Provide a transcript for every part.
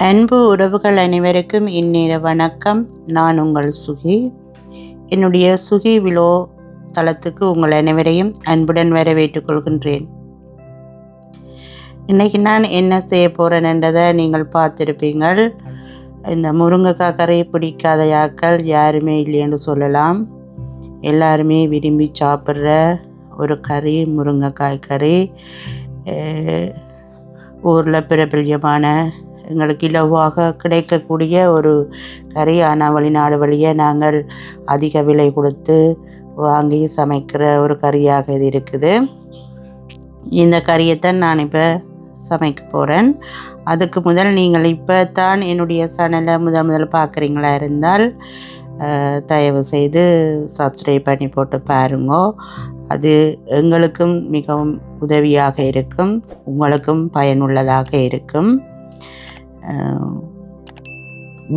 அன்பு உறவுகள் அனைவருக்கும் இந்நேர வணக்கம். நான் உங்கள் சுகி. என்னுடைய சுகி விலோ தளத்துக்கு உங்கள் அனைவரையும் அன்புடன் வரவேற்றுக் கொள்கின்றேன். இன்றைக்கி நான் என்ன செய்ய போகிறேன்றதை நீங்கள் பார்த்துருப்பீங்கள். இந்த முருங்கைக்காய் கறி பிடிக்காத யாக்கள் யாருமே இல்லைன்னு சொல்லலாம். எல்லாருமே விரும்பி சாப்பிட்ற ஒரு கறி முருங்கைக்காய் கறி. ஊரில் பிரபல்யமான எங்களுக்கு இலவாக கிடைக்கக்கூடிய ஒரு கறி. ஆனால் வெளிநாடு வழியே நாங்கள் அதிக விலை கொடுத்து வாங்கி சமைக்கிற ஒரு கறியாக இது இருக்குது. இந்த கறியைத்தான் நான் இப்போ சமைக்க போகிறேன். அதுக்கு முதல் நீங்கள் இப்போ தான் என்னுடைய சேனலை முதல் பார்க்குறீங்களா இருந்தால் தயவு செய்து சப்ஸ்கிரைப் பண்ணி போட்டு பாருங்கோ. அது எங்களுக்கும் மிகவும் உதவியாக இருக்கும், உங்களுக்கும் பயனுள்ளதாக இருக்கும்.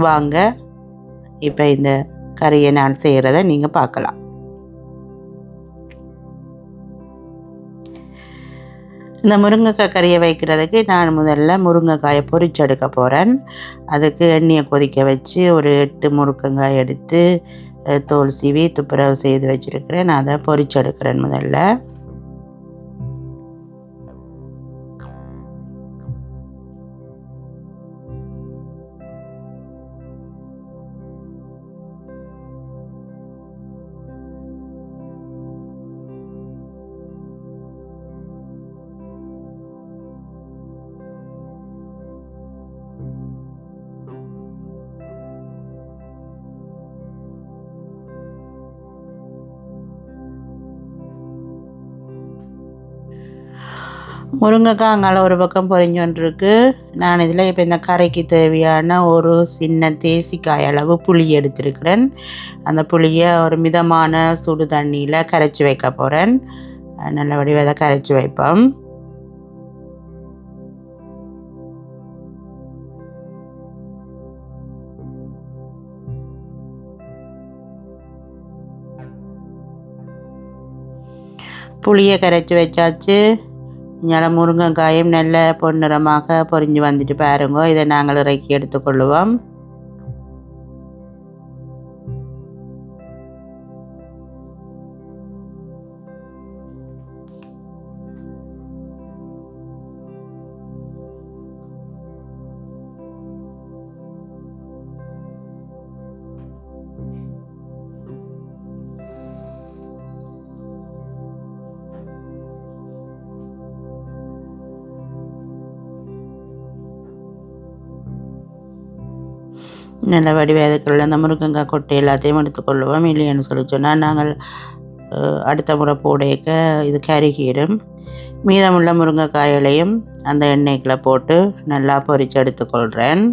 வாங்க இப்போ இந்த கறியை நான் செய்கிறத நீங்கள் பார்க்கலாம். இந்த முருங்கைக்காய் கறியை வைக்கிறதுக்கு நான் முதல்ல முருங்கைக்காயை பொரிச்செடுக்க போகிறேன். அதுக்கு எண்ணெயை கொதிக்க வச்சு ஒரு 8 முருங்கைக்காய் எடுத்து தோல் சீவி துப்புரவு செய்து வச்சுருக்கிறேன். அதை பொரிச்செடுக்கிறேன் முதல்ல. முருங்கைக்காய் அங்கால ஒரு பக்கம் பொரிஞ்சோன்றிருக்கு. நான் இதில் இப்போ இந்த கறிக்கு தேவையான ஒரு சின்ன தேசிக்காய் அளவு புளி எடுத்துருக்கிறேன். அந்த புளியை ஒரு மிதமான சுடு தண்ணியில் கரைச்சி வைக்க போகிறேன். நல்லபடியாக அதை கரைச்சி வைப்போம். புளியை கரைச்சி வச்சாச்சு. இங்கே முருங்கைக்காயும் நல்ல பொன்னிறமாக பொரிஞ்சு வந்துட்டு பாருங்க. இதை நாங்கள் இறக்கி எடுத்துக்கொள்ளுவோம். நல்ல வடிவதுக்குள்ள அந்த முருங்கைக்காய் கொட்டை எல்லாத்தையும் எடுத்துக்கொள்ளுவோம். இல்லைன்னு சொல்லி சொன்னால் நாங்கள் அடுத்த முறை போடையக்க இது கருகிடும். மீதமுள்ள முருங்கைக்காய்களையும் அந்த எண்ணெய்க்குள்ளே போட்டு நல்லா பொரித்து எடுத்துக்கொள்கிறேன்.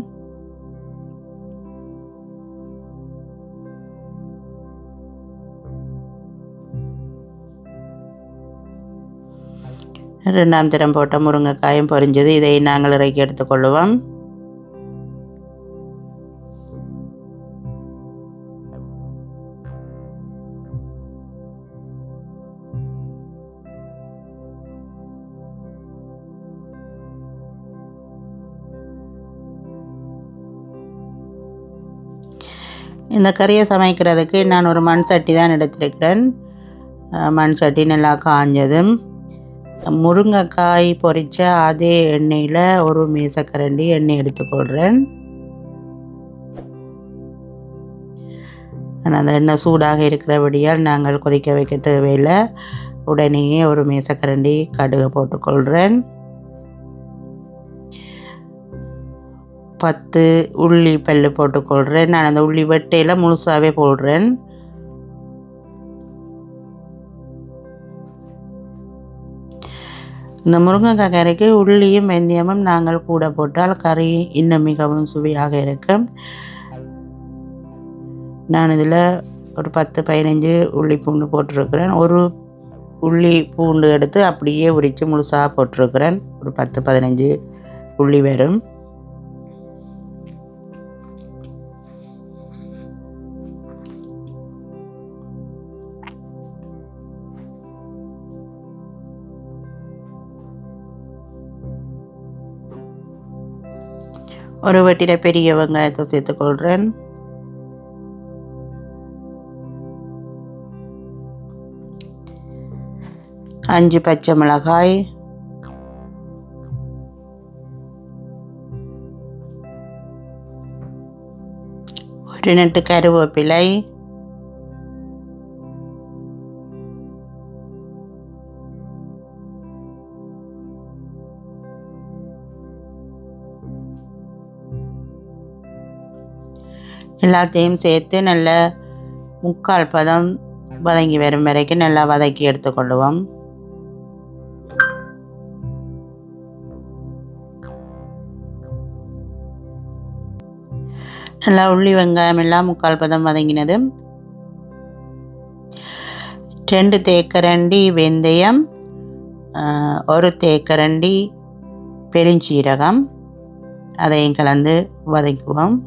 ரெண்டாம் தரம் போட்ட முருங்கைக்காயும் பொரிஞ்சது. இதை நாங்கள் இறக்கி எடுத்துக்கொள்ளுவோம். இந்த கறியை சமைக்கிறதுக்கு நான் ஒரு மண் சட்டி தான் எடுத்திருக்கிறேன். மண் சட்டி நல்லா காஞ்சதும் முருங்கைக்காய் பொரித்த அதே எண்ணெயில் ஒரு மேசக்கரண்டி எண்ணெய் எடுத்துக்கொள்கிறேன். அந்த எண்ணெய் சூடாக இருக்கிறபடியால் நாங்கள் கொதிக்க வைக்க தேவையில்லை. உடனேயே ஒரு மேசக்கரண்டி கடுகு போட்டுக்கொள்கிறேன். 10 உள்ளி பல்லு போட்டுக்கொள்கிறேன். நான் அந்த உள்ளி வெட்டையில் முழுசாகவே போடுறேன். இந்த முருங்கைக்காய் கறிக்கு உள்ளியும் வெந்தயமும் நாங்கள் கூட போட்டால் கறி இன்னும் மிகவும் சுவையாக இருக்கும். நான் இதில் ஒரு 10-15 உள்ளி பூண்டு போட்டிருக்கிறேன். ஒரு உள்ளி பூண்டு எடுத்து அப்படியே உரித்து முழுசாக போட்டிருக்கிறேன். ஒரு 10-15 உள்ளி வரும். ஒரு வெட்டின பெரிய வெங்காயத்தை சேர்த்துக்கொள்கிறேன். அஞ்சு பச்சை மிளகாய், ஒரு நெட்டு கருவேப்பிலை, எல்லாத்தையும் சேர்த்து நல்ல 3/4 பதம் வதங்கி வரும் வரைக்கும் நல்லா வதக்கி எடுத்துக்கொள்ளுவோம். நல்லா உள்ளி வெங்காயம் எல்லாம் 3/4 பதம் வதங்கினது. 2 தேக்கரண்டி வெந்தயம், 1 தேக்கரண்டி பெருஞ்சீரகம், அதையும் கலந்து வதக்குவோம்.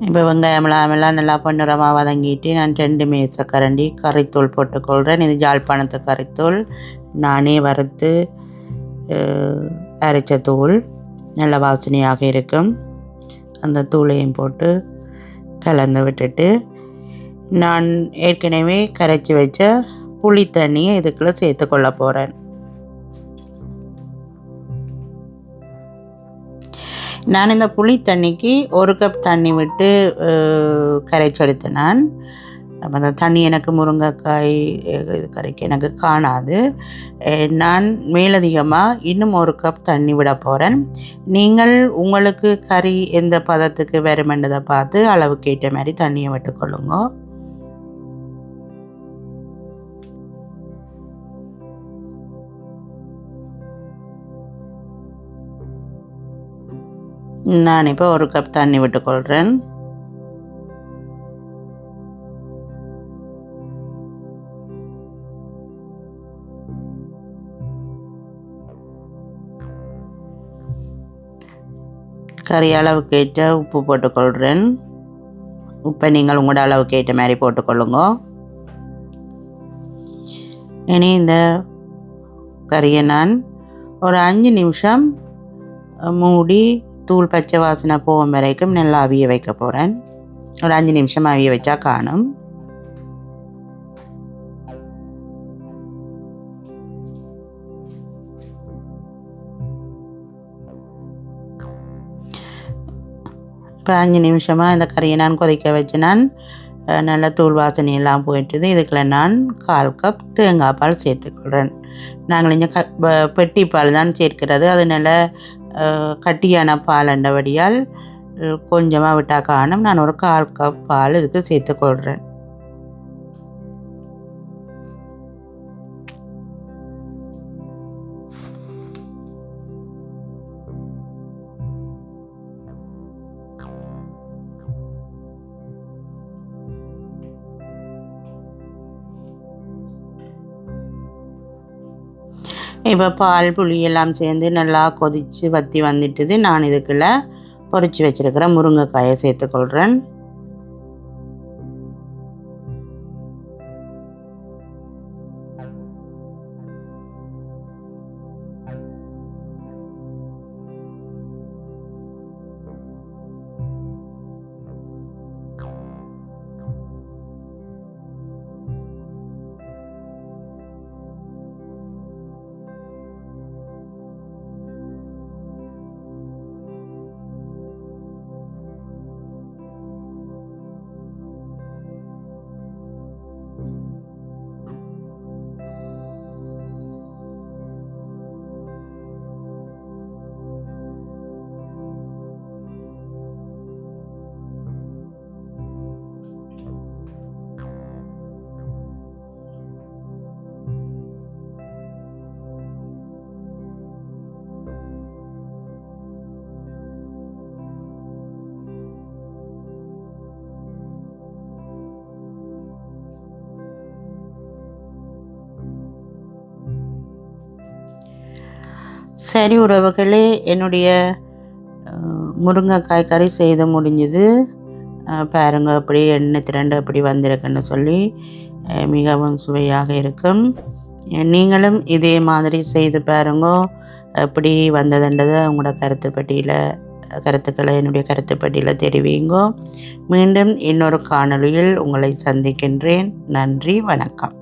இப்போ வெங்காயமெல்லாம் நல்லா பொன்னிறமாக வதங்கிட்டு நான் 2 மேசக்கரண்டி கறித்தூள் போட்டுக்கொள்கிறேன். இது ஜாழ்ப்பாணத்து கறித்தூள், நானே வறுத்து அரைச்ச தூள், நல்ல வாசனையாக இருக்கும். அந்த தூளையும் போட்டு கலந்து விட்டுட்டு நான் ஏற்கனவே கரைச்சி வச்ச புளி தண்ணியை இதுக்குள்ளே சேர்த்துக்கொள்ள போகிறேன். நான் இந்த புளி தண்ணிக்கு 1 கப் தண்ணி விட்டு கரைச்செடுத்தேன். நான் அப்போ அந்த தண்ணி எனக்கு முருங்கைக்காய் இது கரைக்க எனக்கு காணாது. நான் மேலதிகமாக இன்னும் 1 கப் தண்ணி விட போகிறேன். நீங்கள் உங்களுக்கு கறி எந்த பதத்துக்கு வருமென்றதை பார்த்து அளவுக்கு ஏற்ற மாதிரி தண்ணியை விட்டுக்கொள்ளுங்க. நான் இப்போ 1 கப் தண்ணி விட்டுக்கொள்கிறேன். கறி அளவுக்கு ஏற்ற உப்பு போட்டுக்கொள்கிறேன். உப்பை நீங்கள் உங்களோட அளவுக்கு ஏற்ற மாதிரி போட்டுக்கொள்ளுங்க. இனி இந்த கறியை நான் ஒரு 5 நிமிஷம் மூடி தூள் பச்சை வாசனை போகும் வரைக்கும் நல்லா அவிய வைக்க போகிறேன். ஒரு 5 நிமிஷம் அவிய வச்சா காணும். இப்போ 5 நிமிஷமாக இந்த கறியை நான் கொதிக்க வச்சு நான் நல்ல தூள் வாசனையெல்லாம் போயிட்டுது. இதுக்குள்ள நான் 1/4 கப் தேங்காய் பால் சேர்த்துக்கொள்கிறேன். நாங்கள் இங்கே பெட்டி பால் தான் சேர்க்கிறது. அது நல்ல கட்டியான பால் அண்டபடியால் கொஞ்சமாக விட்டால் காணும். நான் ஒரு 1/4 கப் பால் இதுக்கு சேர்த்துக்கொள்கிறேன். இப்போ பால் புளி எல்லாம் சேர்ந்து நல்லா கொதித்து வற்றி வந்துட்டுது. நான் இதுக்குள்ள பொரிச்சு வச்சுருக்கிற முருங்கைக்காயை சேர்த்துக்கொள்கிறேன். சரி உறவுகளே, என்னுடைய முருங்கைக்காய் கறி செய்து முடிஞ்சுது. பாருங்க அப்படி எண்ணெய் திரண்டு அப்படி வந்திருக்குன்னு சொல்லி மிகவும் சுவையாக இருக்கும். நீங்களும் இதே மாதிரி செய்து பாருங்க. எப்படி வந்ததுன்றதை உங்களோட கருத்துக்களை என்னுடைய கருத்து பெட்டியில் தெரிவிங்கோ. மீண்டும் இன்னொரு காணொளியில் உங்களை சந்திக்கின்றேன். நன்றி, வணக்கம்.